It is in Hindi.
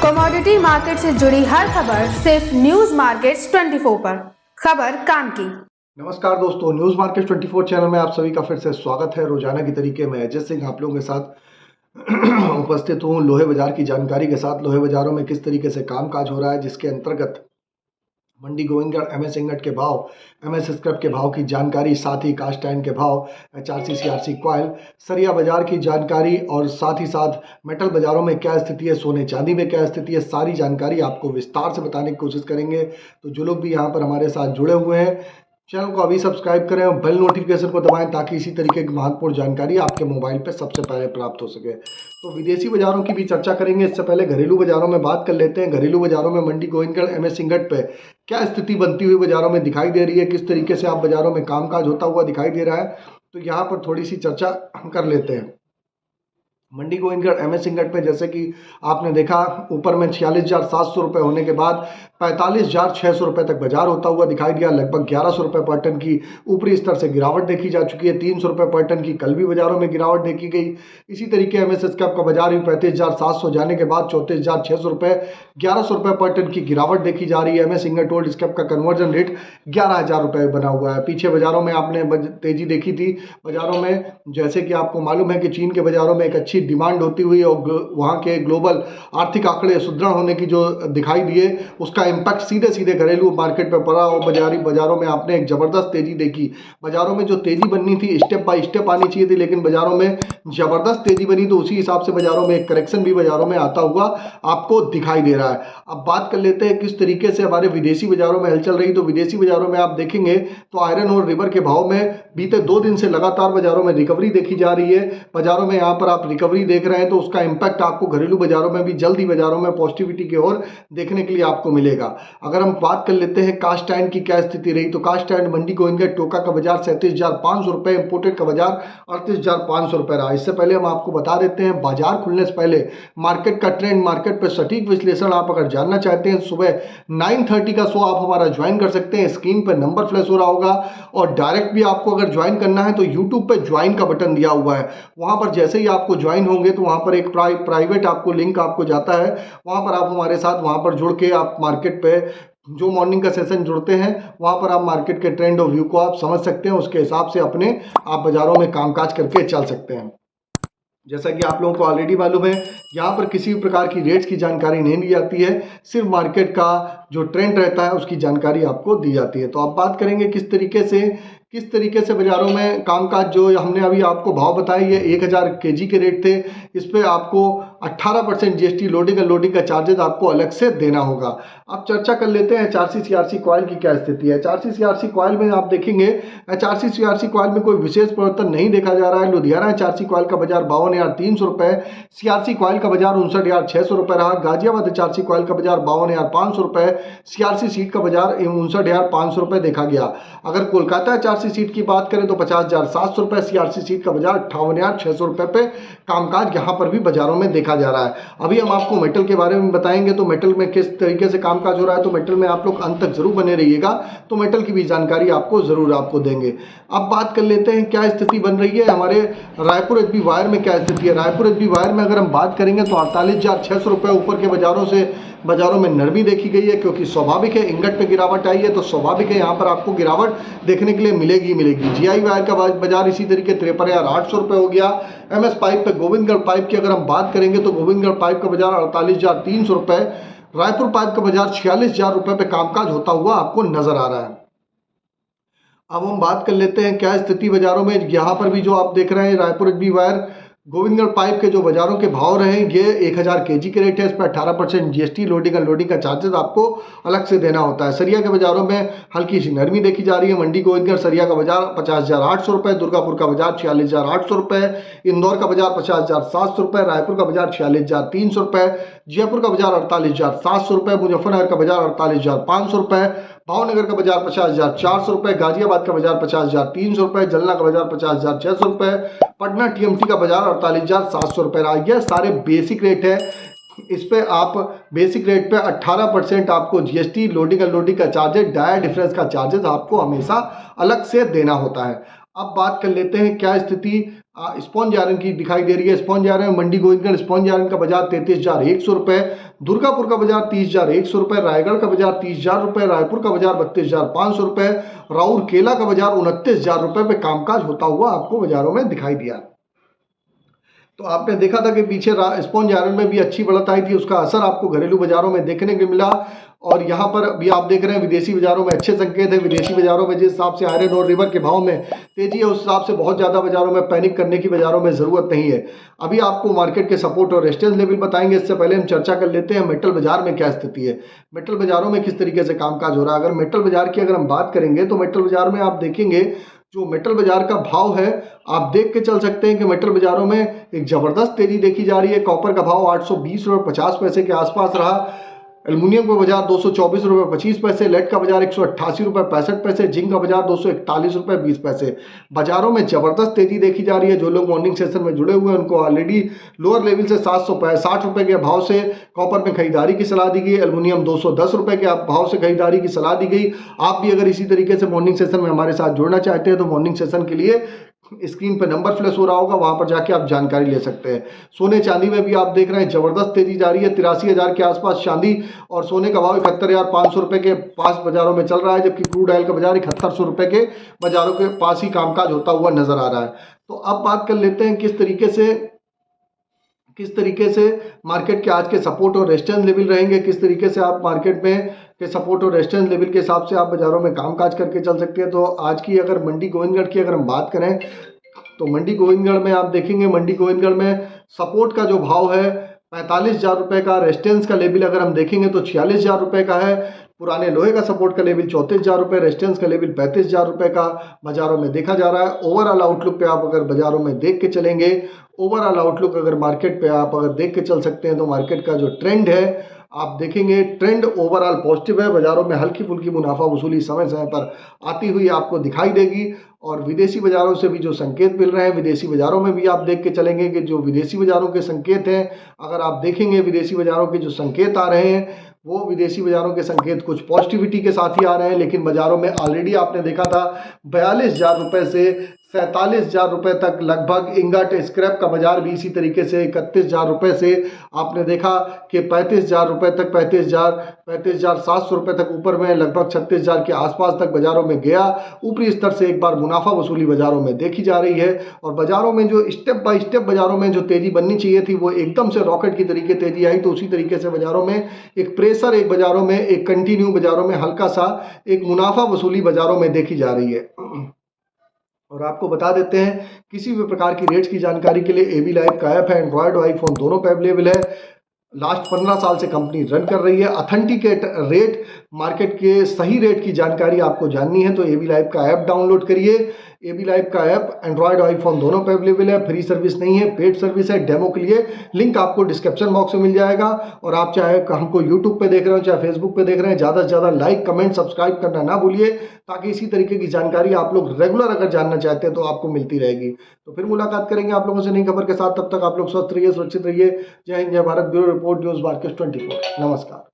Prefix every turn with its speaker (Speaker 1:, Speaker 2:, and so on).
Speaker 1: कमोडिटी मार्केट से जुड़ी हर खबर सिर्फ न्यूज मार्केट्स 24 पर। खबर काम की।
Speaker 2: नमस्कार दोस्तों, न्यूज मार्केट 24 चैनल में आप सभी का फिर से स्वागत है। रोजाना की तरीके में अजय सिंह आप लोगों के साथ उपस्थित हूँ लोहे बाजार की जानकारी के साथ। लोहे बाजारों में किस तरीके से कामकाज हो रहा है, जिसके अंतर्गत मंडी गोविंदगढ़ एमएस इंगट के भाव, एमएस स्क्रैप के भाव की जानकारी, साथ ही कास्ट आयरन के भाव, एचआरसी सीआरसी कॉयल, सरिया बाजार की जानकारी और साथ ही साथ मेटल बाजारों में क्या स्थिति है, सोने चांदी में क्या स्थिति है, सारी जानकारी आपको विस्तार से बताने की कोशिश करेंगे। तो जो लोग भी यहाँ पर हमारे साथ जुड़े हुए हैं, चैनल को अभी सब्सक्राइब करें और बेल नोटिफिकेशन को दबाएं ताकि इसी तरीके की महत्वपूर्ण जानकारी आपके मोबाइल पर सबसे पहले प्राप्त हो सके। तो विदेशी बाजारों की भी चर्चा करेंगे, इससे पहले घरेलू बाजारों में बात कर लेते हैं। घरेलू बाजारों में मंडी गोविंदगढ़ एमएस इंगट पे क्या स्थिति बनती हुई बाजारों में दिखाई दे रही है, किस तरीके से आप बाजारों में कामकाज होता हुआ दिखाई दे रहा है, तो यहाँ पर थोड़ी सी चर्चा कर लेते हैं। मंडी गोविंदगढ़ एमएस इंगट पे जैसे कि आपने देखा, ऊपर में 46,700 रुपये होने के बाद 45,600 रुपये तक बाजार होता हुआ दिखाई दिया। लगभग 1100 रुपये पर टन की ऊपरी स्तर से गिरावट देखी जा चुकी है। 300 रुपये पर टन की कल भी बाजारों में गिरावट देखी गई। इसी तरीके एमएस स्क्रैप का बाजार भी 35,700 जाने के बाद 34,600 रुपये, 1100 रुपये पर टन की गिरावट देखी जा रही है। एमएस इंगट ओल्ड स्क्रैप का कन्वर्जन रेट 11,000 रुपये बना हुआ है। पीछे बाजारों में आपने तेजी देखी थी बाजारों में, जैसे कि आपको मालूम है कि चीन के बाजारों में एक अच्छी डिमांड होती हुई और वहाँ के ग्लोबल आर्थिक आंकड़े सुदृढ़ होने की जो दिखाई दिए, उसका इम्पैक्ट सीधे सीधे घरेलू मार्केट पर पड़ा और बाजारों में आपने एक जबरदस्त तेजी देखी। बाजारों में जो तेजी बननी थी स्टेप बाय स्टेप आनी चाहिए थी, लेकिन बाजारों में जबरदस्त तेजी बनी, तो उसी हिसाब से बाजारों में एक करेक्शन भी बाजारों में आता हुआ आपको दिखाई दे रहा है। अब बात कर लेते हैं किस तरीके से हमारे विदेशी बाजारों में हलचल रही। तो विदेशी बाजारों में आप देखेंगे तो आयरन और रिवर के भाव में बीते 2 दिन से लगातार बाजारों में रिकवरी देखी जा रही है। बाजारों में यहाँ पर आप रिकवरी देख रहे हैं, तो उसका इम्पैक्ट आपको घरेलू बाजारों में भी जल्दी बाजारों में पॉजिटिविटी की ओर देखने के लिए आपको मिलेगा। अगर हम बात कर लेते हैं कास्ट आयरन की क्या स्थिति रही, तो कास्ट आयरन मंडी गोविंदगढ़ टोका का बाजार 37,500 रुपये, इंपोर्टेड का बाजार 38,500 रुपये रहा। इससे पहले हम आपको बता देते हैं बाजार खुलने से पहले मार्केट का ट्रेंड, मार्केट पर सटीक विश्लेषण आप अगर जानना चाहते हैं, सुबह 9:30 का शो आप हमारा ज्वाइन कर सकते हैं। स्क्रीन पर नंबर फ्लैश हो रहा होगा और डायरेक्ट भी आपको अगर ज्वाइन करना है तो यूट्यूब पर ज्वाइन का बटन दिया हुआ है। वहां पर जैसे ही आपको ज्वाइन होंगे तो वहां पर एक प्राइवेट आपको लिंक आपको जाता है, वहां पर आप हमारे साथ वहां पर जुड़ के आप मार्केट पे जो मॉर्निंग का सेशन जुड़ते हैं, वहां पर आप मार्केट के ट्रेंड और व्यू को आप समझ सकते हैं। उसके हिसाब से अपने आप बाजारों में कामकाज करके चल सकते हैं। जैसा कि आप लोगों को ऑलरेडी मालूम है, यहाँ पर किसी भी प्रकार की रेट्स की जानकारी नहीं दी जाती है, सिर्फ मार्केट का जो ट्रेंड रहता है उसकी जानकारी आपको दी जाती है। तो अब बात करेंगे किस तरीके से बाजारों में कामकाज, जो हमने अभी आपको भाव बताए, ये 1000 केजी के रेट थे। इस पर आपको 18% जीएसटी लोडिंग का चार्जेस आपको अलग से देना होगा। अब चर्चा कर लेते हैं एचआरसी सीआरसी कॉयल की क्या स्थिति है। एचआरसी सीआरसी कॉयल में आप देखेंगे, एचआरसी सीआरसी कॉयल में कोई विशेष परिवर्तन नहीं देखा जा रहा है। लुधियाना एचआरसी कॉयल का बाजार 52,300 रुपये, सीआरसी कॉयल का बाजार 59,600 रुपये रहा। गाजियाबाद एचआरसी कॉयल का बाजार 52,500 रुपये, सीआरसी सीट का बाजार 59,500 रुपये देखा गया। अगर कोलकाता एचआरसी सीट की बात करें तो 50,700 रुपये, सीआरसी सीट का बाजार 58,600 रुपये पे कामकाज यहाँ पर भी बाजारों में देखा जा रहा है। अभी हम आपको मेटल के बारे में बताएंगे, तो मेटल में किस तरीके से कामकाज हो रहा है, तो मेटल में आप लोग अंत तक जरूर बने रहिएगा, तो मेटल की भी जानकारी आपको जरूर आपको देंगे। अब बात कर लेते हैं क्या स्थिति बन रही है हमारे रायपुर एचबी वायर में, क्या स्थिति है। रायपुर एचबी वायर में अगर हम बात करेंगे तो 48,600 रुपये ऊपर के बाजारों में नरमी देखी गई है, क्योंकि स्वाभाविक है इंगट पे गिरावट आई है, तो स्वाभाविक है यहाँ पर आपको गिरावट देखने के लिए मिलेगी। जीआई वायर का बाजार इसी तरीके 53,800 रुपये हो गया। एमएस पाइप पे गोविंदगढ़ पाइप की अगर हम बात करेंगे तो गोविंदगढ़ पाइप का बाजार 48,300 रुपये, रायपुर पाइप का बाजार 46,000 रुपये पे कामकाज होता हुआ आपको नजर आ रहा है। अब हम बात कर लेते हैं क्या स्थिति बाजारों में। यहाँ पर भी जो आप देख रहे हैं Raipur HB wire Gobindgarh pipe के जो बाजारों के भाव रहे, ये 1000 केजी के रेट है। इस पर 18% जीएसटी लोडिंग का चार्जेस आपको अलग से देना होता है। सरिया के बाजारों में हल्की सी नरमी देखी जा रही है। मंडी गोविंदगढ़ सरिया का बाजार 50,800 रुपये, दुर्गापुर का बाजार 46,800 रुपये, इंदौर का बाजार 50,700 रुपये, रायपुर का बाजार 46,300 रुपये, जयपुर का बाजार 48,700 रुपये, मुजफ्फरनगर का बाजार 48,500 रुपये, भावनगर का बाजार 50,400 रुपये, गाजियाबाद का बाजार 50,300 रुपये, जलना का बाजार 50,600 रुपये, पटना टीएमटी का बाजार 48,700 रुपये रहा। यह सारे बेसिक रेट है। इस पे आप बेसिक रेट पे 18% आपको जीएसटी लोडिंग का चार्जेस, डायर डिफरेंस का चार्जेस आपको हमेशा अलग से देना होता है। अब बात कर लेते हैं क्या स्थिति स्पॉन्ज आयरन की दिखाई दे रही है। स्पॉन्ज आयरन मंडी गोविंदगढ़ स्पॉन्ज आयरन का बाजार 33,100 रुपये, दुर्गापुर का बाजार 30,100 रुपये, रायगढ़ का बाजार 30,000 रुपये, रायपुर का बाजार 32,500 रुपये, राउरकेला का बाजार 29,000 रुपये पे कामकाज होता हुआ आपको बाजारों में दिखाई दिया। तो आपने देखा था कि पीछे स्पॉन्ज आयरन में भी अच्छी बढ़त आई थी, उसका असर आपको घरेलू बाजारों में देखने को मिला। और यहाँ पर भी आप देख रहे हैं विदेशी बाजारों में अच्छे संकेत है। विदेशी बाजारों में जिस हिसाब से आयरन और रिवर के भाव में तेजी है, उस हिसाब से बहुत ज़्यादा बाजारों में पैनिक करने की बाजारों में ज़रूरत नहीं है। अभी आपको मार्केट के सपोर्ट और रेजिस्टेंस लेवल बताएंगे। इससे पहले हम चर्चा कर लेते हैं मेटल बाजार में क्या स्थिति है, मेटल बाजारों में किस तरीके से कामकाज हो रहा है। अगर मेटल बाजार की अगर हम बात करेंगे तो मेटल बाजार में आप देखेंगे जो मेटल बाजार का भाव है, आप देख के चल सकते हैं कि मेटल बाजारों में एक ज़बरदस्त तेजी देखी जा रही है। कॉपर का भाव 820 रुपये 50 पैसे के आसपास रहा। एल्युमिनियम का बाजार 224 रुपये 25 पैसे, लेड का बाजार 188 रुपये 65 पैसे, जिंक का बाजार 241 रुपये 20 पैसे। बाजारों में जबरदस्त तेजी देखी जा रही है। जो लोग मॉर्निंग सेशन में जुड़े हुए हैं उनको ऑलरेडी लोअर लेवल से 760 रुपये के भाव से कॉपर में खरीदारी की सलाह दी गई। एल्युमिनियम 210 रुपये के भाव से खरीदारी की सलाह दी गई। आप भी अगर इसी तरीके से मॉर्निंग सेशन में हमारे साथ जुड़ना चाहते हैं तो मॉर्निंग सेशन के लिए स्क्रीन पर नंबर फ्लैश हो रहा होगा, वहां पर जाके आप जानकारी ले सकते हैं। सोने चांदी में भी आप देख रहे हैं जबरदस्त तेजी जारी है। 83,000 के आसपास चांदी और सोने का भाव 71,500 रुपये के पास बाजारों में चल रहा है, जबकि क्रूड ऑयल का बाजार 7100 रुपये के बाजारों के पास ही कामकाज होता हुआ नजर आ रहा है। तो अब बात कर लेते हैं किस तरीके से मार्केट के आज के सपोर्ट और रेजिस्टेंस लेवल रहेंगे, किस तरीके से आप मार्केट में के सपोर्ट और रेजिस्टेंस लेवल के हिसाब से आप बाजारों में कामकाज करके चल सकते हैं। तो आज की अगर मंडी गोविंदगढ़ की अगर हम बात करें तो मंडी गोविंदगढ़ में आप देखेंगे मंडी गोविंदगढ़ में सपोर्ट का जो भाव है 45,000 रुपये का, रेजिस्टेंस का लेवल अगर हम देखेंगे तो 46,000 रुपये का है। पुराने लोहे का सपोर्ट का लेवल 34,000 रुपये, रेजिस्टेंस का लेवल 35,000 रुपये का बाजारों में देखा जा रहा है। ओवरऑल आउटलुक पे आप अगर बाजारों में देख के चलेंगे, ओवरऑल आउटलुक अगर मार्केट पे आप अगर देख के चल सकते हैं तो मार्केट का जो ट्रेंड है आप देखेंगे ट्रेंड ओवरऑल पॉजिटिव है। बाजारों में हल्की फुल्की मुनाफा वसूली समय समय पर आती हुई आपको दिखाई देगी। और विदेशी बाजारों से भी जो संकेत मिल रहे हैं, विदेशी बाजारों में भी आप देख के चलेंगे कि जो विदेशी बाजारों के संकेत हैं, अगर आप देखेंगे विदेशी बाजारों के जो संकेत आ रहे हैं वो विदेशी बाजारों के संकेत कुछ पॉजिटिविटी के साथ ही आ रहे हैं। लेकिन बाजारों में ऑलरेडी आपने देखा था 42,000 रुपये से 47,000 रुपये तक लगभग इंगट स्क्रैप का बाजार भी इसी तरीके से 31,000 रुपये से आपने देखा कि 35,000 रुपये तक 35,700 रुपये तक ऊपर में लगभग 36,000 के आसपास तक बाजारों में गया। ऊपरी स्तर से एक बार मुनाफा वसूली बाजारों में देखी जा रही है। और बाजारों में जो स्टेप बाय स्टेप बाजारों में जो तेजी बननी चाहिए थी वो एकदम से रॉकेट की तरीके तेजी आई। तो उसी तरीके से बाजारों में एक प्रेशर, एक बाजारों में एक कंटिन्यू बाजारों में हल्का सा एक मुनाफा वसूली बाजारों में देखी जा रही है। और आपको बता देते हैं किसी भी प्रकार की रेट्स की जानकारी के लिए एबी लाइव का ऐप है, एंड्रॉयड और आईफोन दोनों पे अवेलेबल है। लास्ट 15 साल से कंपनी रन कर रही है। ऑथेंटिकेट रेट, मार्केट के सही रेट की जानकारी आपको जाननी है तो एबी लाइव का ऐप डाउनलोड करिए। एबी लाइव का ऐप एंड्रॉयड और आईफोन दोनों पे अवेलेबल है। फ्री सर्विस नहीं है, पेड सर्विस है। डेमो के लिए लिंक आपको डिस्क्रिप्शन बॉक्स में मिल जाएगा। और आप चाहे हमको यूट्यूब पे देख रहे हो चाहे फेसबुक पे देख रहे हैं, ज़्यादा से ज़्यादा लाइक, कमेंट, सब्सक्राइब करना ना भूलिए, ताकि इसी तरीके की जानकारी आप लोग रेगुलर अगर जानना चाहते हैं तो आपको मिलती रहेगी। तो फिर मुलाकात करेंगे आप लोगों से नई खबर के साथ। तब तक आप लोग स्वस्थ रहिए, सुरक्षित रहिए। जय हिंद, जय Bharat. Bureau report, news market 24। नमस्कार।